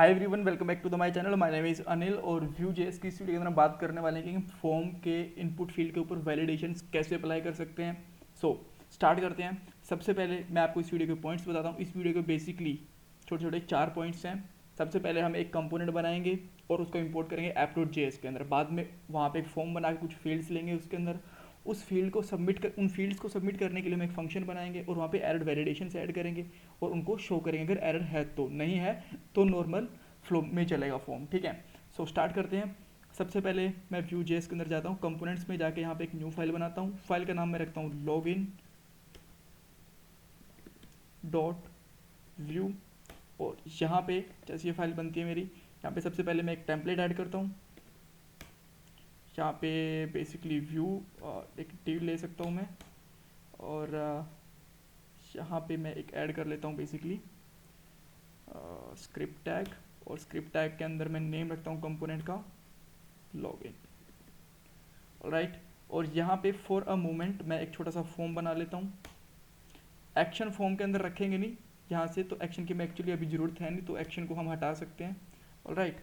Hi everyone, welcome back to the my channel. My name is Anil और Vue JS की इस video के अंदर हम बात करने वाले हैं कि हम फॉर्म के इनपुट फील्ड के ऊपर वैलिडेशंस कैसे अप्लाई कर सकते हैं। सो स्टार्ट करते हैं। सबसे पहले मैं आपको इस वीडियो के पॉइंट्स बताता हूँ। इस वीडियो के बेसिकली छोटे छोटे 4 पॉइंट्स हैं। सबसे पहले हम एक कंपोनेंट बनाएंगे और उसको इंपोर्ट करेंगे app.js के अंदर। बाद में वहाँ पे एक फॉर्म बना के कुछ फील्ड्स लेंगे उसके अंदर। उस फील्ड को सबमिट कर उन फील्ड्स को सबमिट करने के लिए हम एक फंक्शन बनाएंगे और वहाँ पे एरर वैलिडेशन ऐड करेंगे और उनको शो करेंगे। अगर एरर है तो, नहीं है तो नॉर्मल फ्लो में चलेगा फॉर्म। ठीक है, सो स्टार्ट करते हैं। सबसे पहले मैं व्यू जेएस के अंदर जाता हूँ, कंपोनेंट्स में जाके यहाँ पे एक न्यू फाइल बनाता हूँ। फाइल का नाम मैं रखता हूँ लॉगिन डॉट व्यू। और यहाँ पे जैसे ये फाइल बनती है मेरी, यहाँ पे सबसे पहले मैं एक टेम्पलेट ऐड करता हूँ। यहाँ पे बेसिकली व्यू एक डिव ले सकता हूँ मैं, और यहाँ पे मैं एक ऐड कर लेता हूँ बेसिकली स्क्रिप्ट टैग। और स्क्रिप्ट टैग के अंदर मैं नेम रखता हूँ कंपोनेंट का लॉगिन। राइट, और यहाँ पे फॉर अ मोमेंट मैं एक छोटा सा फॉर्म बना लेता हूँ। एक्शन फॉर्म के अंदर रखेंगे नहीं यहाँ से, तो एक्शन की मैं एक्चुअली अभी ज़रूरत है नहीं, तो एक्शन को हम हटा सकते हैं। राइट,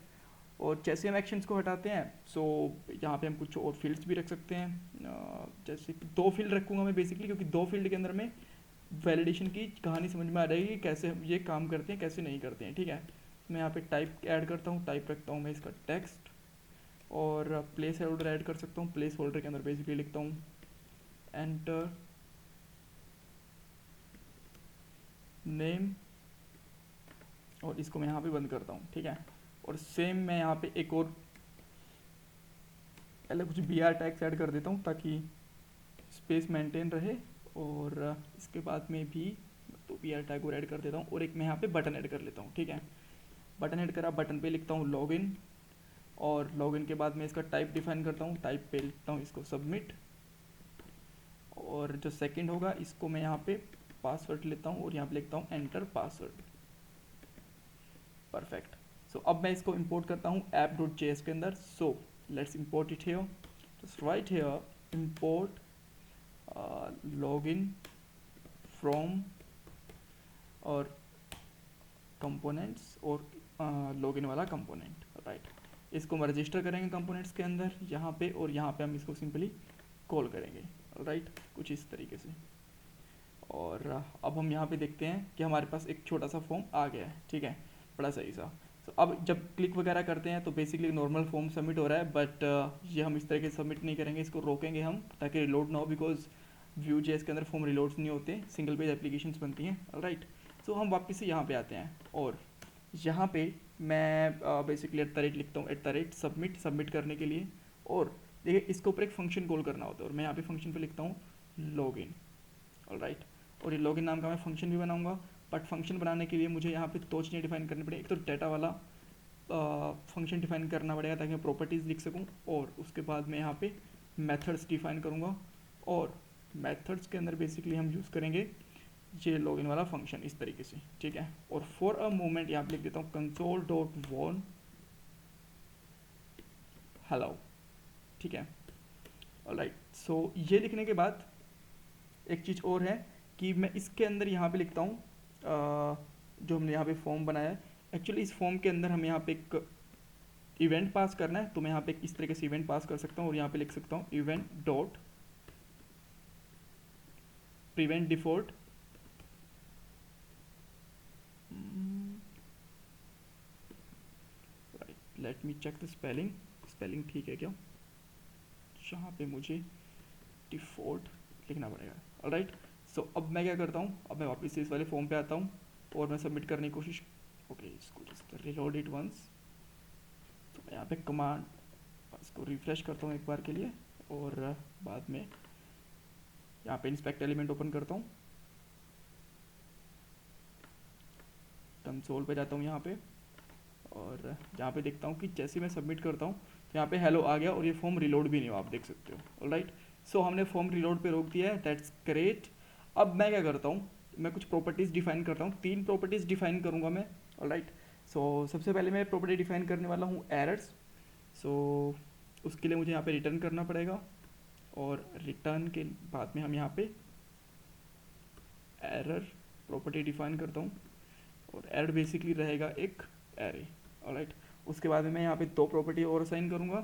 और जैसे हम एक्शंस को हटाते हैं सो यहाँ पे हम कुछ और फील्ड्स भी रख सकते हैं। जैसे कि 2 फील्ड रखूँगा मैं बेसिकली, क्योंकि 2 फील्ड के अंदर में वैलिडेशन की कहानी समझ में आ जाएगी कि कैसे ये काम करते हैं कैसे नहीं करते हैं। ठीक है, मैं यहाँ पे टाइप ऐड करता हूँ। टाइप रखता हूँ मैं इसका टेक्स्ट, और प्लेस होल्डर ऐड कर सकता हूँ। प्लेस होल्डर के अंदर बेसिकली लिखता हूँ एंटर नेम, और इसको मैं यहाँ पे बंद करता हूँ। ठीक है, और सेम मैं यहाँ पे एक और पहले कुछ बी आर टैग्स ऐड कर देता हूँ ताकि स्पेस मेंटेन रहे। और इसके बाद में भी तो बी आर टैग और ऐड कर देता हूँ, और एक मैं यहाँ पे बटन ऐड कर लेता हूँ। ठीक है, बटन ऐड करा, बटन पे लिखता हूँ लॉगिन, और लॉगिन के बाद मैं इसका टाइप डिफाइन करता हूँ। टाइप पे लिखता हूँ इसको सबमिट, और जो सेकंड होगा इसको मैं यहाँ पे पासवर्ड लेता हूँ और यहाँ पे लिखता हूँ एंटर पासवर्ड। परफेक्ट। सो अब मैं इसको इंपोर्ट करता हूँ app.js के अंदर। So let's import it here. Just right here import login from और कंपोनेंट्स, और लॉगिन वाला कंपोनेंट। राइट, इसको हम रजिस्टर करेंगे कंपोनेंट्स के अंदर यहाँ पे, और यहाँ पे हम इसको सिंपली कॉल करेंगे। राइट, कुछ इस तरीके से। और अब हम यहाँ पे देखते हैं कि हमारे पास एक छोटा सा फॉर्म आ गया है। ठीक है, बड़ा सही सा। तो अब जब क्लिक वगैरह करते हैं तो बेसिकली नॉर्मल फॉर्म सबमिट हो रहा है, बट ये हम इस तरीके से सबमिट नहीं करेंगे, इसको रोकेंगे हम ताकि रिलोड ना हो, बिकॉज व्यू जेएस के अंदर फॉर्म रिलोड्स नहीं होते, सिंगल पेज एप्लीकेशंस बनती हैं। राइट, सो हम वापस से यहाँ पे आते हैं, और यहाँ पे मैं बेसिकली @ लिखता हूँ, @सबमिट सबमिट करने के लिए। और देखिए इसके ऊपर एक फंक्शन कॉल करना होता है, और मैं यहाँ पे फंक्शन पे लिखता हूँ लॉगिन। ऑलराइट, और ये लॉगिन नाम का मैं फंक्शन भी बनाऊंगा। बट फंक्शन बनाने के लिए मुझे यहाँ पे 2 चीज़ें डिफाइन करनी पड़ेगी। एक तो डाटा वाला फंक्शन डिफाइन करना पड़ेगा ताकि मैं प्रॉपर्टीज़ लिख सकूँ, और उसके बाद मैं यहाँ पे मेथड्स डिफाइन करूँगा, और मेथड्स के अंदर बेसिकली हम यूज़ करेंगे ये लॉगिन वाला फंक्शन इस तरीके से। ठीक है, और फॉर अ मोमेंट यहाँ पे लिख देता हूँ console.warn hello। ठीक है, ऑलराइट, सो ये लिखने के बाद एक चीज़ और है कि मैं इसके अंदर यहाँ पे लिखता हूँ जो हमने यहाँ पे फॉर्म बनाया है। एक्चुअली इस फॉर्म के अंदर हम यहाँ पे एक इवेंट पास करना है, तो मैं यहाँ पे इस तरीके से इवेंट पास कर सकता हूँ, और यहाँ पे लिख सकता हूँ event dot prevent default. Right, let me check the spelling. Spelling ठीक है क्या? यहाँ पे मुझे डिफॉल्ट लिखना पड़ेगा। ऑलराइट, सो अब मैं क्या करता हूँ, अब मैं वापस से इस वाले फॉर्म पे आता हूँ और मैं सबमिट करने की कोशिश। ओके, इसको जस्ट रिलोड इट वंस। तो मैं यहाँ पे कमांड इसको रिफ्रेश करता हूँ एक बार के लिए, और बाद में यहाँ पे इंस्पेक्ट एलिमेंट ओपन करता हूँ, कंसोल पे जाता हूँ यहाँ पे, और यहाँ पे देखता हूँ कि जैसे मैं सबमिट करता हूँ तो यहाँ पे हेलो आ गया, और ये फॉर्म रिलोड भी नहीं हुआ, आप देख सकते हो। ऑलराइट, सो हमने फॉर्म रिलोड पे रोक दिया है, दैट्स ग्रेट। अब मैं क्या करता हूँ, मैं कुछ प्रॉपर्टीज़ डिफाइन करता हूँ। 3 प्रॉपर्टीज़ डिफाइन करूँगा मैं। ऑलराइट, सो सबसे पहले मैं प्रॉपर्टी डिफाइन करने वाला हूँ एरर्स। सो उसके लिए मुझे यहाँ पे रिटर्न करना पड़ेगा, और रिटर्न के बाद में हम यहाँ पे एरर प्रॉपर्टी डिफाइन करता हूँ, और एरर बेसिकली रहेगा एक एरे। ऑलराइट। उसके बाद में मैं यहाँ पे दो प्रॉपर्टी और असाइन करूँगा,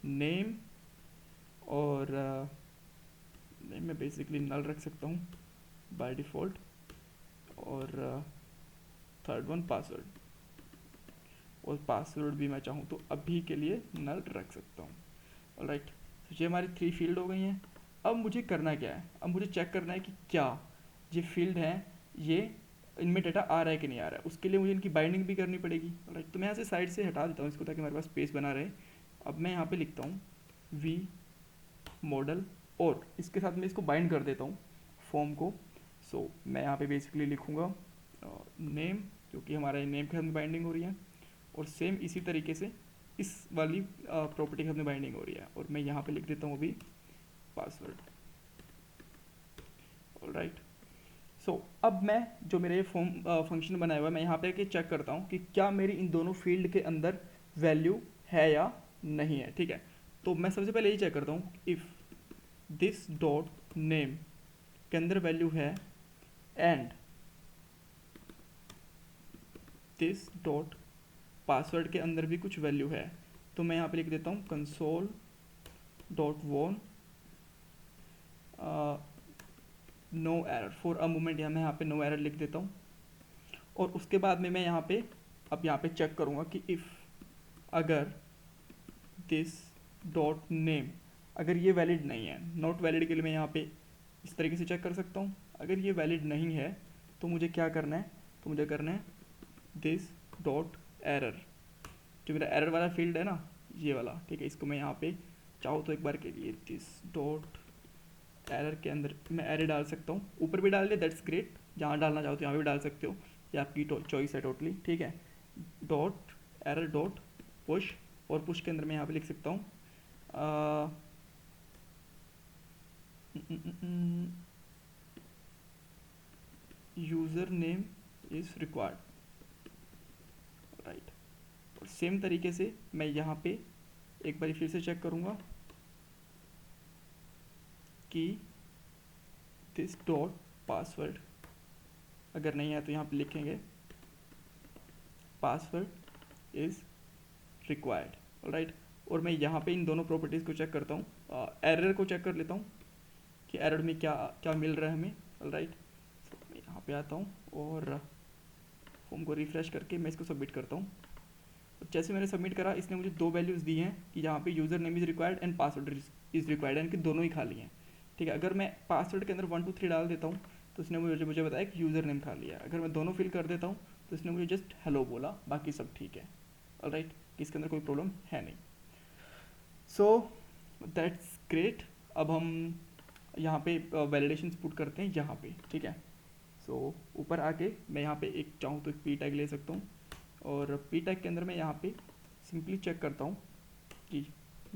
नेम और नेम में बेसिकली नल रख सकता हूँ बाय डिफ़ॉल्ट, और थर्ड वन पासवर्ड, और पासवर्ड भी मैं चाहूँ तो अभी के लिए नल रख सकता हूँ। ऑलराइट, तो ये हमारी 3 फील्ड हो गई हैं। अब मुझे करना क्या है, अब मुझे चेक करना है कि क्या ये फील्ड है, ये इनमें डाटा आ रहा है कि नहीं आ रहा है। उसके लिए मुझे इनकी बाइंडिंग भी करनी पड़ेगी। राइट, तो मैं यहाँ से साइड से हटा देता हूँ इसको ताकि हमारे पास स्पेस बना रहे। अब मैं यहाँ पे लिखता हूँ वी मॉडल, और इसके साथ मैं इसको बाइंड कर देता हूँ फॉर्म को। सो मैं यहाँ पे बेसिकली लिखूँगा नेम, क्योंकि हमारा नेम के साथ में बाइंडिंग हो रही है, और सेम इसी तरीके से इस वाली प्रॉपर्टी के साथ में बाइंडिंग हो रही है, और मैं यहाँ पे लिख देता हूँ अभी पासवर्ड। ऑलराइट, सो अब मैं जो मेरे फॉर्म फंक्शन बनाया हुआ है, मैं यहाँ पे आके चेक करता हूँ कि क्या मेरी इन दोनों फील्ड के अंदर वैल्यू है या नहीं है। ठीक है, तो मैं सबसे पहले यही चेक करता हूँ इफ़ दिस डॉट नेम के अंदर वैल्यू है एंड दिस डॉट पासवर्ड के अंदर भी कुछ वैल्यू है, तो मैं यहाँ पे लिख देता हूँ console dot warn no error for a moment. मैं यहाँ पे नो एरर लिख देता हूँ, और उसके बाद में मैं यहाँ पे अब यहाँ पे चेक करूँगा कि इफ़ अगर दिस डॉट नेम, अगर ये वैलिड नहीं है, नॉट वैलिड के लिए मैं यहाँ पे इस तरीके से चेक कर सकता हूँ। अगर ये वैलिड नहीं है तो मुझे क्या करना है, तो मुझे करना है दिस डॉट एरर, जो मेरा एरर वाला फील्ड है ना, ये वाला। ठीक है, इसको मैं यहाँ पे चाहूँ तो एक बार के लिए दिस डॉट एरर के अंदर मैं एरर डाल सकता हूँ, ऊपर भी डाल दे दैट्स ग्रेट, जहाँ डालना चाहो तो यहाँ भी डाल सकते हो, ये आपकी चॉइस है टोटली। ठीक है, डॉट एरर डॉट पुश, और पुश के अंदर मैं यहाँ पे लिख सकता हूँ user name is required. Right, और सेम तरीके से मैं यहाँ पे एक बार फिर से चेक करूँगा कि दिस डॉट पासवर्ड, अगर नहीं है तो यहाँ पे लिखेंगे पासवर्ड इज़ रिक्वायर्ड। राइट, और मैं यहाँ पे इन दोनों प्रॉपर्टीज़ को चेक करता हूँ, एरर को चेक कर लेता हूँ कि एरर में क्या क्या मिल रहा है हमें। राइट, तो मैं यहाँ पे आता हूँ और फॉर्म को रिफ्रेश करके मैं इसको सबमिट करता हूँ। जैसे मैंने सबमिट करा, इसने मुझे दो वैल्यूज़ दी हैं कि यहाँ पे user name is required and password is required, यानी कि दोनों ही खाली हैं। ठीक है, अगर मैं पासवर्ड के अंदर 1 2 3 डाल देता हूँ तो इसने मुझे बताया कि यूज़र नेम खाली है। अगर मैं दोनों फिल कर देता हूँ तो इसने मुझे जस्ट हेलो बोला, बाकी सब ठीक है। ऑलराइट, इसके अंदर कोई प्रॉब्लम है नहीं। So that's great. अब हम यहाँ पे वैलिडेशन पुट करते हैं यहाँ पे। ठीक है, सो ऊपर आके मैं यहाँ पे एक चाहूँ तो एक पी टैग ले सकता हूँ, और पी टैग के अंदर मैं यहाँ पे सिंपली चेक करता हूँ कि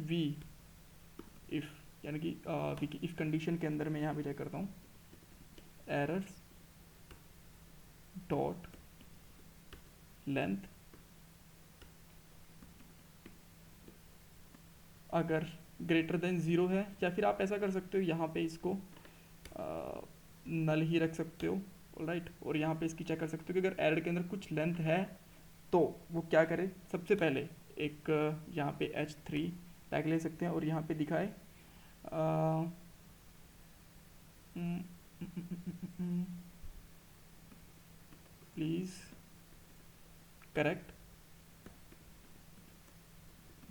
वी इफ़, यानी कि वी की इफ़ कंडीशन के अंदर मैं यहाँ पे चेक करता हूँ एरर्स डॉट लेंथ, अगर ग्रेटर देन 0 है, या फिर आप ऐसा कर सकते हो यहाँ पे इसको नल ही रख सकते हो। राइट, और यहाँ पे इसकी चेक कर सकते हो कि अगर एरर के अंदर कुछ लेंथ है तो वो क्या करे। सबसे पहले एक यहाँ पे h3 टैग ले सकते हैं और यहाँ पे दिखाए please correct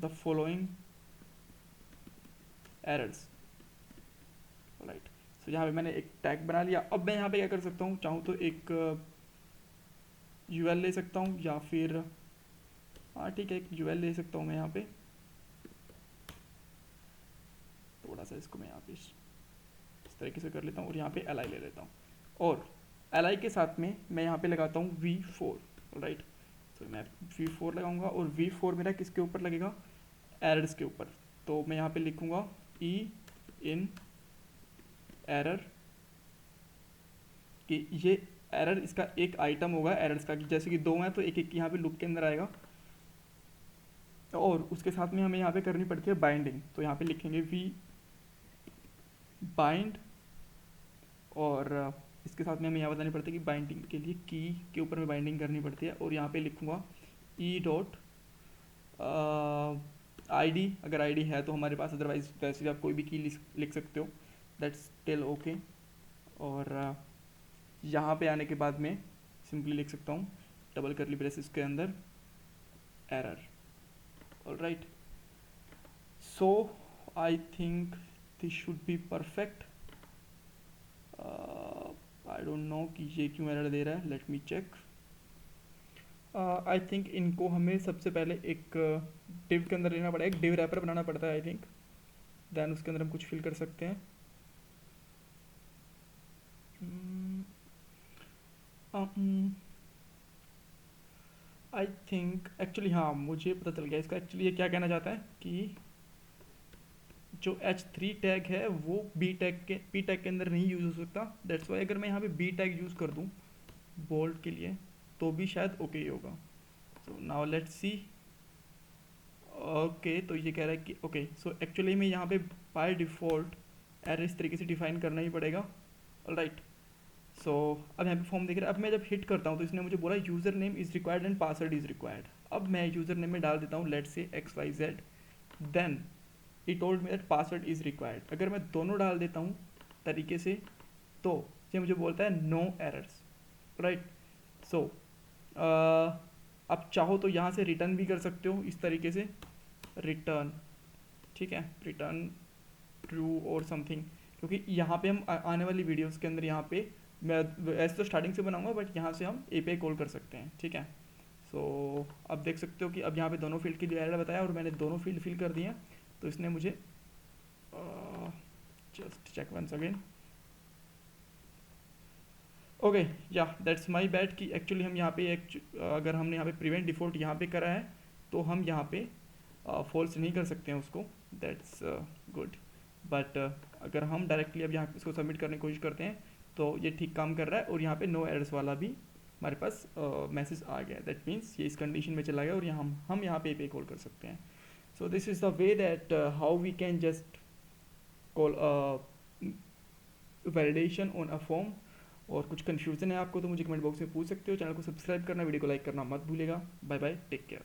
the following errors. Right, so यहाँ पे मैंने एक टैग बना लिया। अब मैं यहाँ पे क्या कर सकता हूँ, चाहूँ तो एक यूएल ले सकता हूँ, या फिर हाँ ठीक है, एक यूएल ले सकता हूँ मैं यहाँ पे। थोड़ा सा इसको मैं यहाँ पे इस तरीके से कर लेता हूँ, और यहाँ पे एल ले लेता हूँ, और एल के साथ में मैं यहाँ पे लगाता हूँ v4। राइट, तो मैं v4 लगाऊंगा, और v4 मेरा किसके ऊपर लगेगा, एरर्स के ऊपर। तो मैं यहाँ पे लिखूँगा ई इन एरर, कि ये एरर इसका एक आइटम होगा एरर्स का, जैसे कि 2 हैं तो एक एक यहाँ पे लूप के अंदर आएगा, और उसके साथ में हमें यहाँ पे करनी पड़ती है बाइंडिंग। तो यहाँ पे लिखेंगे वी बाइंड, और इसके साथ में हमें यहाँ बतानी पड़ती है कि बाइंडिंग के लिए की के ऊपर में बाइंडिंग करनी पड़ती है, और यहाँ पे लिखूँगा ई डॉट ID, अगर ID है तो हमारे पास, अदरवाइज वैसे भी आप कोई भी की लिख सकते हो, दैट्स स्टिल ओके। और यहाँ पे आने के बाद में सिंपली लिख सकता हूँ डबल करली ब्रेसेस के अंदर error. Alright, so I think this should be perfect. I don't know कि ये क्यों एरर दे रहा है, let me check. I think इनको हमें सबसे पहले एक डिव के अंदर लेना पड़ेगा, एक डिव रैपर बनाना पड़ता है आई थिंक, देन उसके अंदर हम कुछ फिल कर सकते हैं। आई थिंक एक्चुअली हाँ, मुझे पता चल गया इसका। एक्चुअली ये क्या कहना चाहता है कि जो H3 टैग है वो P टैग के अंदर नहीं यूज़ हो सकता, दैट्स वाई अगर मैं यहाँ पे B टैग यूज़ कर दूँ बोल्ड के लिए तो भी शायद ओके ही होगा। So now let's see. Okay, तो ये कह रहा है कि ओके, सो एक्चुअली में यहाँ पे बाय डिफ़ॉल्ट एरर इस तरीके से डिफाइन करना ही पड़ेगा। ऑलराइट, सो अब यहाँ पे फॉर्म देख रहे हैं। अब मैं जब हिट करता हूँ तो इसने मुझे बोला user name is required and password is required. अब मैं यूज़र नेम में डाल देता हूँ let's say XYZ, then he told me that password is required. अगर मैं दोनों डाल देता हूँ तरीके से तो ये मुझे बोलता है नो एरर्स। राइट, सो अब चाहो तो यहाँ से रिटर्न भी कर सकते हो इस तरीके से, रिटर्न, ठीक है, रिटर्न ट्रू और समथिंग, क्योंकि यहाँ पे हम आने वाली वीडियोस के अंदर यहाँ पे मैं ऐसे तो स्टार्टिंग से बनाऊंगा, बट यहाँ से हम API कॉल कर सकते हैं, ठीक है। सो अब देख सकते हो कि अब यहाँ पे दोनों फील्ड के लिए एरर बताया और मैंने दोनों फील्ड फिल कर दिए, तो इसने मुझे just check once again. Okay, या दैट्स माय बैड कि एक्चुअली हम यहाँ पे अगर हमने यहाँ पे प्रिवेंट डिफ़ॉल्ट यहाँ पे करा है तो हम यहाँ पे फॉल्स नहीं कर सकते हैं उसको, दैट्स गुड। बट अगर हम डायरेक्टली अब यहाँ इसको सबमिट करने की कोशिश करते हैं तो ये ठीक काम कर रहा है, और यहाँ पे नो एरर्स वाला भी हमारे पास मैसेज आ गया। दैट मीन्स ये इस कंडीशन में चला गया और यहाँ हम यहाँ पे API कॉल कर सकते हैं। So this is the way that how we can just call validation on a form. और कुछ कन्फ्यूज़न है आपको तो मुझे कमेंट बॉक्स में पूछ सकते हो। चैनल को सब्सक्राइब करना, वीडियो को लाइक करना मत भूलेगा। Bye bye, take care.